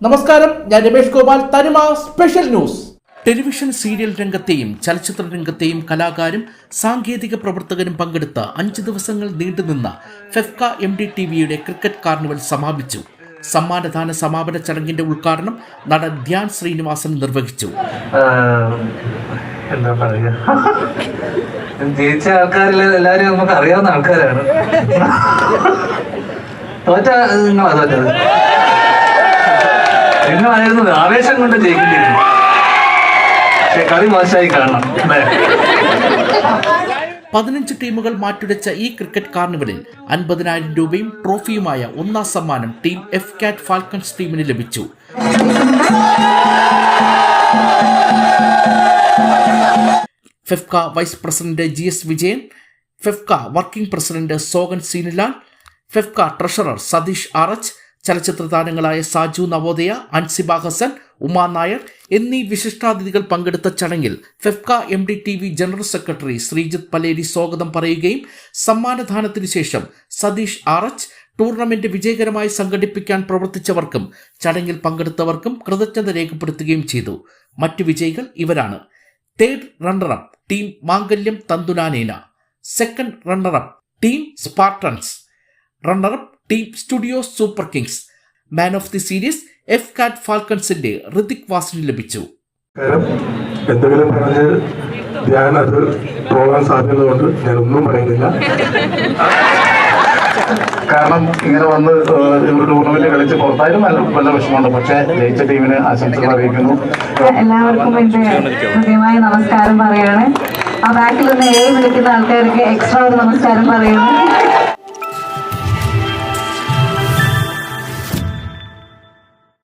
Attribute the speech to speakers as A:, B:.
A: നമസ്കാരം, ഞാൻ രമേഷ് ഗോപാൽ. തനിമ സ്പെഷ്യൽ ന്യൂസ്. ടെലിവിഷൻ സീരിയൽ രംഗത്തെയും ചലച്ചിത്ര രംഗത്തെയും കലാകാരും സാങ്കേതിക പ്രവർത്തകരും പങ്കെടുത്ത 5 ദിവസങ്ങൾ നീണ്ടുനിന്ന ഫെഫ്ക MDTVയുടെ ക്രിക്കറ്റ് കാർണിവൽ സമാപിച്ചു. സമ്മാനദാന സമാപന ചടങ്ങിന്റെ ഉദ്ഘാടനം നടൻ ധ്യാൻ ശ്രീനിവാസൻ നിർവഹിച്ചു.
B: എന്താ പറയുക, ജയിച്ച ആൾക്കാരിൽ എല്ലാവരും നമുക്ക് അറിയാവുന്ന ആൾക്കാരാണ്. തോറ്റത് നിങ്ങളായിരുന്നു, ആവേശം കൊണ്ട് ജയിക്കേണ്ടിയിരുന്നു. പക്ഷെ കളി മോശമായി കാണണം.
A: 15 ടീമുകൾ മാറ്റുരച്ച ഈ ക്രിക്കറ്റ് കാർണിവലിൽ 50,000 രൂപയും ട്രോഫിയുമായ ഒന്നാം സമ്മാനം ടീം FCAT ഫാൽക്കൺസ് ടീമിന് ലഭിച്ചു. FEFKA vice president GS Vijayan, FEFKA working president Sohan Seenulal, FEFKA treasurer Satheesh Arach, ചലച്ചിത്ര താരങ്ങളായ സാജു നവോദയ, അൻസിബ ഹസൻ, ഉമാ നായർ എന്നീ വിശിഷ്ടാതിഥികൾ പങ്കെടുത്ത ചടങ്ങിൽ FEFKA MDTV general secretary Sreejith Paleri സ്വാഗതം പറയുകയും സമ്മാനദാനത്തിനു ശേഷം സതീഷ് ആറച്ച് ടൂർണമെന്റ് വിജയകരമായി സംഘടിപ്പിക്കാൻ പ്രവർത്തിച്ചവർക്കും ചടങ്ങിൽ പങ്കെടുത്തവർക്കും കൃതജ്ഞത രേഖപ്പെടുത്തുകയും ചെയ്തു. മറ്റു വിജയികൾ ഇവരാണ്: third runner up team Mangalyam Thanthunanena, second runner up team Spartans, runner up team Studio Super Kings. Man of the series FCAT ഫാൽക്കൺസിന്റെ ഋതിക് വാസിന് ലഭിച്ചു.
C: എന്തെങ്കിലും പറഞ്ഞ് ധ്യാൻ അത് പോകാൻ സാധ്യതയുണ്ട്, ഞാനൊന്നും പറയുന്നില്ല.
B: കാരണം ഇങ്ങനെ വന്ന് ടൂർണമെന്റ് കളിച്ച് പുറത്തായാലും നല്ല വിഷമമുണ്ട്. പക്ഷെ ജയിച്ച ടീമിന് ആശംസകൾ അറിയിക്കുന്നു.
D: എല്ലാവർക്കും എന്റെ ഹൃദ്യമായ നമസ്കാരം പറയാണ്. ആ ബാക്കിൽ നിന്ന് വിളിക്കുന്ന ആൾക്കാർക്ക് എക്സ്ട്രാ ഒരു നമസ്കാരം പറയുന്നു.